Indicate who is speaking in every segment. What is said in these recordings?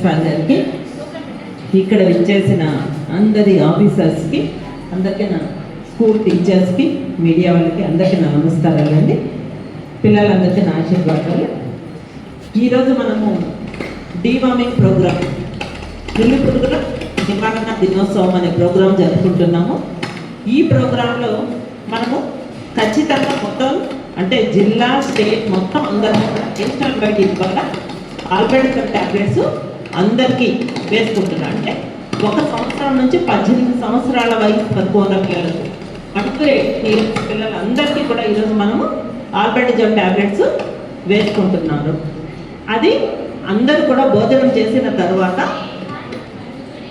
Speaker 1: Principal గారికి, ఇక్కడ విచ్చేసిన అందరి ఆఫీసర్స్కి, అందరికీ నా స్కూల్ టీచర్స్కి, మీడియా వాళ్ళకి అందరికీ నా నమస్కారాలు అండి. పిల్లలందరికీ నా ఆశీర్వాదాలు. ఈరోజు మనము డీవార్మింగ్ ప్రోగ్రామ్, నులి పురుగుల నివారణ దినోత్సవం అనే ప్రోగ్రాం జరుపుకుంటున్నాము. ఈ ప్రోగ్రాంలో మనము ఖచ్చితంగా మొత్తం అంటే జిల్లా, స్టేట్ మొత్తం అందరం నేషనల్ వైడ్ ఇవ్వాల ఆల్బెండజోల్ ట్యాబ్లెట్స్ అందరికీ వేసుకుంటున్నాం. అంటే 1 సంవత్సరం నుంచి 18 సంవత్సరాల వయసు వరకు ఉన్న పిల్లలకు, అంటే పిల్లలందరికీ కూడా ఈరోజు మనము ఆల్బెండజోల్ ట్యాబ్లెట్స్ వేసుకుంటున్నారు. అది అందరూ కూడా భోజనం చేసిన తర్వాత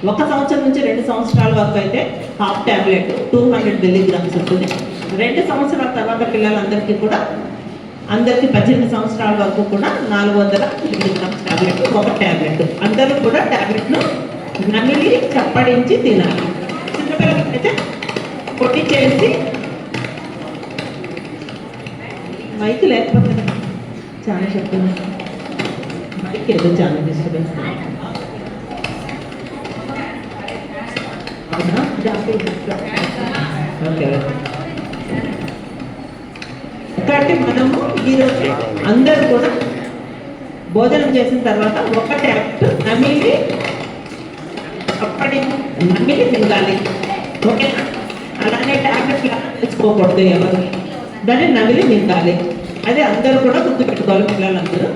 Speaker 1: 1 సంవత్సరం నుంచి 2 సంవత్సరాల వరకు అయితే హాఫ్ ట్యాబ్లెట్ 200 మిల్లీగ్రామ్స్ ఉంటుంది. 2 సంవత్సరాల తర్వాత పిల్లలందరికీ కూడా, అందరికీ 18 సంవత్సరాల వరకు కూడా 400 మిల్లీగ్రామ్స్ ట్యాబ్లెట్, ఒక ట్యాబ్లెట్. అందరూ కూడా ట్యాబ్లెట్ను నమిలి చప్పడించి తినాలి. చిన్నపిల్లలకైతే పొట్టి చేసి, మైక్ లేకపోతే చాలా చెప్తుంది, మైక్ ఏదో చాలా డిస్టర్బెన్స్. ఓకే, కాబట్టి మనము ఈరోజు అందరూ కూడా భోజనం చేసిన తర్వాత ఒక ట్యాబ్లెట్ నమిలి తినాలి. ఓకేనా? అలానే ట్యాబ్లెట్ తెచ్చుకోకూడదు ఎవరు, దాన్ని నమిలి తినాలి. అది అందరూ కూడా గుర్తుపెట్టుకోవాలి పిల్లలందరూ.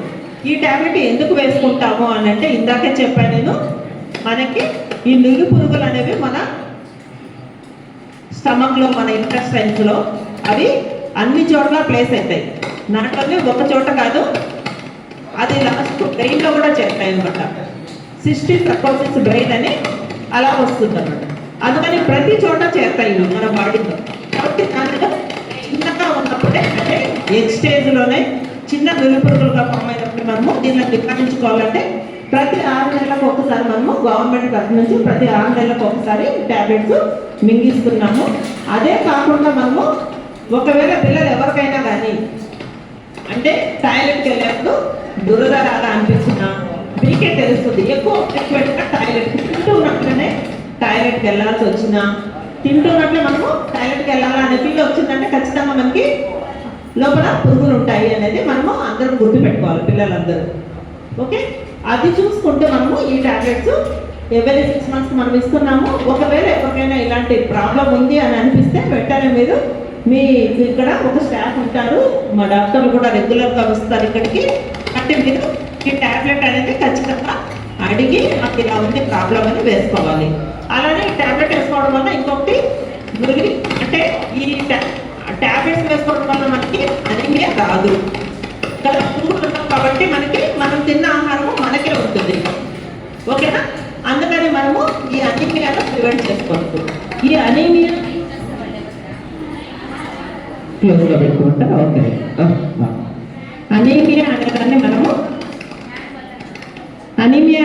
Speaker 1: ఈ ట్యాబ్లెట్ ఎందుకు వేసుకుంటాము అని అంటే, ఇందాకే చెప్పాను నేను, మనకి ఈ నులి పురుగులు అనేవి మన స్టమక్లో, మన ఇంటెస్టైన్స్లో అవి అన్ని చోట్ల ప్లేస్ అవుతాయి. నాట్ ఓన్లీ ఒక చోట కాదు, అది లాస్ట్ బ్రెయిన్లో కూడా చేస్తాయి అనమాట. సిస్టిక్ ఫైబ్రోసిస్ బ్రెయిన్ అని అలా వస్తుంది అనమాట. అందుకని ప్రతి చోట చేస్తాయి మన బాడీలో. కాబట్టి దానిలో చిన్నగా ఉన్నప్పుడే, అంటే ఎగ్ స్టేజ్లోనే చిన్న నులి పురుగులుగా ఫామ్ అయినప్పుడు మనము దీన్ని నివారించుకోవాలంటే ప్రతి 6 నెలలకు ఒకసారి మనము గవర్నమెంట్ తరఫు నుంచి ప్రతి 6 నెలలకు ఒకసారి ట్యాబ్లెట్స్ మింగిస్తున్నాము. అదే కాకుండా మనము ఒకవేళ పిల్లలు ఎవరికైనా కానీ అంటే టాయిలెట్కి వెళ్ళేప్పుడు దురదరాగా అనిపించినా మీకే తెలుస్తుంది. ఎక్కువ ఫ్రీక్వెంట్గా తింటున్నట్లనే టాయిలెట్కి వెళ్ళాల్సి వచ్చినా, తింటున్నట్లే మనము టాయిలెట్కి వెళ్ళాలనే ఫీల్ వచ్చిందంటే ఖచ్చితంగా మనకి లోపల పురుగులు ఉంటాయి అనేది మనము అందరం గుర్తుపెట్టుకోవాలి, పిల్లలందరూ. ఓకే, అది చూసుకుంటే మనము ఈ టాబ్లెట్స్ ఎవరీ 6 months మనం ఇస్తున్నాము. ఒకవేళ ఎవరికైనా ఇలాంటి ప్రాబ్లం ఉంది అని అనిపిస్తే వెంటనే మీరు ఇక్కడ ఒక స్టాఫ్ ఉంటారు, మా డాక్టర్లు కూడా రెగ్యులర్గా వస్తారు ఇక్కడికి. అంటే మీరు ఈ టాబ్లెట్ అనేది ఖచ్చితంగా అడిగి మాకు ఇలా ఉంది ప్రాబ్లం అని వేసుకోవాలి. అలానే ఈ టాబ్లెట్ వేసుకోవడం వల్ల ఇంకొకటి మురిగి, అంటే ఈ టాబ్లెట్స్ వేసుకోవడం వల్ల మనకి అనీమియా రాదు కదా, కాబట్టి మనం తిన్న ఆహారము మనకే ఉంటుంది. ఓకేనా? అందుకని మనము ఈ అనీమియాను ప్రివెంట్ చేసుకోవచ్చు. ఈ అనీమియా క్లోజ్గా పెట్టుకుంటారు. ఓకే, అనీమియా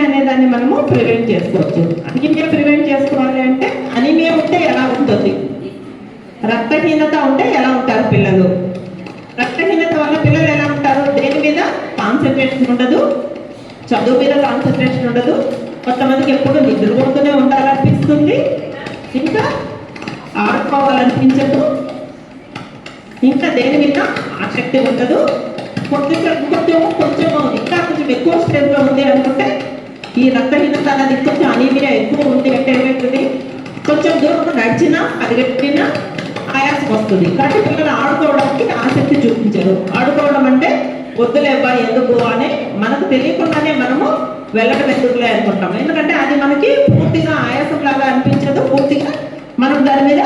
Speaker 1: అనేదాన్ని మనము ప్రివెంట్ చేసుకోవచ్చు. అనీమియా ప్రివెంట్ చేసుకోవాలి అంటే, అనీమియా ఉంటే ఎలా ఉంటుంది, రక్తహీనత ఉంటే ఎలా ఉంటారు పిల్లలు, రక్తహీనత వల్ల పిల్లలు ఎలా ఉంటారు, దేని మీద కాన్సన్ట్రేషన్ ఉండదు, చదువు మీద కాన్సన్ట్రేషన్ ఉండదు, కొంతమందికి ఎప్పుడు నిద్రపోతూనే ఉండాలనిపిస్తుంది, ఇంకా ఆడుకోవాలనిపించదు, ఇంకా దేని మీద ఆసక్తి ఉండదు. కొంచెం ఇంకా కొంచెం ఎక్కువ స్టేజ్లో ఉంది అనుకుంటే, ఈ రక్తహీనత అనేది కొంచెం అనీమియా ఎక్కువ ఉంది అంటే ఏమవుతుంది, కొంచెం దూరం నడిచినా పరిగెట్టినా ఆయాసం వస్తుంది. కాబట్టి పిల్లలు ఆడుకోవడానికి ఆసక్తి చూపించరు. ఆడుకోవడం అంటే వద్దులేబ్బా ఎందుకు అని మనకు తెలియకుండానే మనము వెళ్ళడం ఎందుకులే అనుకుంటాం. ఎందుకంటే అది మనకి పూర్తిగా ఆయాసం లాగా అనిపించదు, పూర్తిగా మనం దాని మీద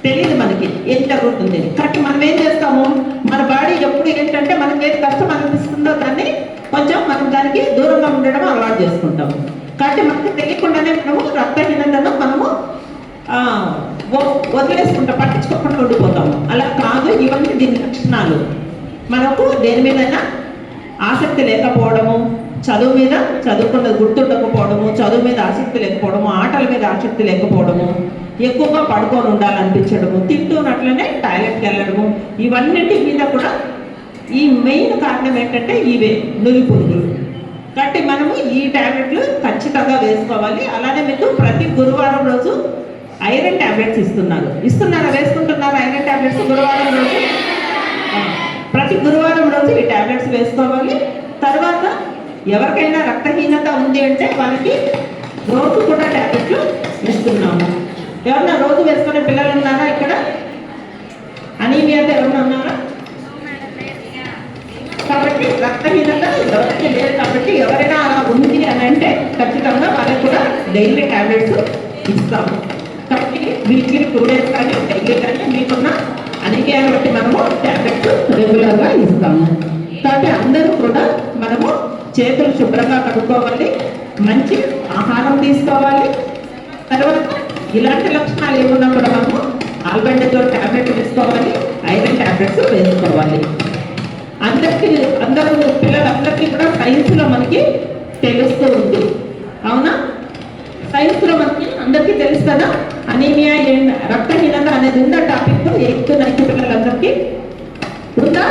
Speaker 1: తెలియదు మనకి ఏం జరుగుతుంది. కాబట్టి మనం ఏం చేస్తాము, మన బాడీ ఎప్పుడు ఏంటంటే మనకి ఏది కష్టం అనిపిస్తుందో దాన్ని కొంచెం మనం దానికి దూరంగా ఉండడం అలవాటు చేసుకుంటాము. కాబట్టి మనకి తెలియకుండానే మనము రక్తహీనతను మనము వదిలేసుకుంటాం, పట్టించుకోకుండా ఉండిపోతాము. అలా కాదు, ఇవన్నీ దీని లక్షణాలు. మనకు దేని మీదైనా ఆసక్తి లేకపోవడము, చదువు మీద చదువుకున్నది గుర్తుండకపోవడము, చదువు మీద ఆసక్తి లేకపోవడము, ఆటల మీద ఆసక్తి లేకపోవడము, ఎక్కువగా పడుకొని ఉండాలనిపించడము, తింటున్నట్లనే టాయిలెట్కి వెళ్ళడము, ఇవన్నింటి మీద కూడా ఈ మెయిన్ కారణం ఏంటంటే ఇవే నులి పురుగులు. కాబట్టి మనము ఈ టాబ్లెట్లు ఖచ్చితంగా ఖచ్చితంగా వేసుకోవాలి. అలానే మీకు ప్రతి గురువారం రోజు ఐరన్ టాబ్లెట్స్ ఇస్తున్నారా? వేసుకుంటున్నారా ఐరన్ టాబ్లెట్స్ గురువారం రోజు? ప్రతి గురువారం రోజు ఈ టాబ్లెట్స్ వేసుకోవాలి. తర్వాత ఎవరికైనా రక్తహీనత ఉంది అంటే వాళ్ళకి రోజు కూడా టాబ్లెట్లు ఇస్తున్నాము. ఎవరన్నా రోజు వేసుకునే పిల్లలు ఉన్నారా ఇక్కడ? అనీమియాతో ఎవరన్నా ఉన్నారా? కాబట్టి రక్తహీనత ఎవరికి లేదు. కాబట్టి ఎవరైనా అలా ఉంది అని అంటే ఖచ్చితంగా వాళ్ళకి కూడా డైలీ టాబ్లెట్స్ ఇస్తాము. కాబట్టి వీక్లీ 2 days కానీ డైలీ కానీ మీకున్న అనీమియాని బట్టి మనము టాబ్లెట్స్ రెగ్యులర్గా ఇస్తాము. కాబట్టి అందరూ కూడా మనము చేతులు శుభ్రంగా కడుక్కోవాలి, మంచి ఆహారం తీసుకోవాలి. తర్వాత ఇలాంటి లక్షణాలు ఏమున్నా కూడా మనము ఆల్బెండజోల్ టాబ్లెట్ వేసుకోవాలి, ఐరన్ టాబ్లెట్స్ వేసుకోవాలి. అందరూ పిల్లలందరికీ కూడా సైన్స్లో మనకి తెలుస్తూ ఉంది, అవునా? సైన్స్లో మనకి అందరికీ తెలుసు కదా అనీమియా, రక్తహీనత అనేది ఉందా టాపిక్ 8th 9th పిల్లలందరికీ ఉందా?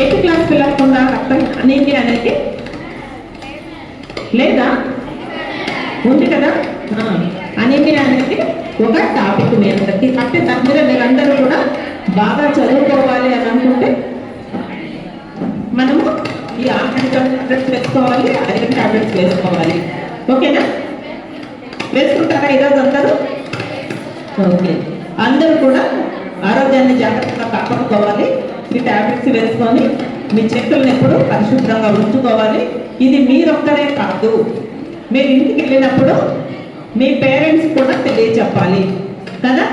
Speaker 1: 8th క్లాస్ పిల్లలకు ఉందా అనీమియా అనేది? లేదా? ఉంది కదా. అనీమియా అనేది ఒక టాపిక్ మీ అందరికీ. అంటే దాని మీద మీరందరూ కూడా బాగా చదువుకోవాలి అని అనుకుంటే మనము ఈ ఆల్బెండజోల్ టాబ్లెట్స్ వేసుకోవాలి, ఐరన్ టాబ్లెట్స్ వేసుకోవాలి. ఓకేనా? వేసుకుంటారా ఈరోజు అందరూ? ఓకే. అందరూ కూడా ఆరోగ్యాన్ని జాగ్రత్తగా కాపాడుకోవాలి. ఈ టాబ్లెట్స్ వేసుకొని మీ చేతులను ఎప్పుడు పరిశుభ్రంగా ఉంచుకోవాలి. ఇది మీరొక్కరే కాదు, మీరు ఇంటికి వెళ్ళినప్పుడు మీ పేరెంట్స్ కూడా తెలియచెప్పాలి కదా.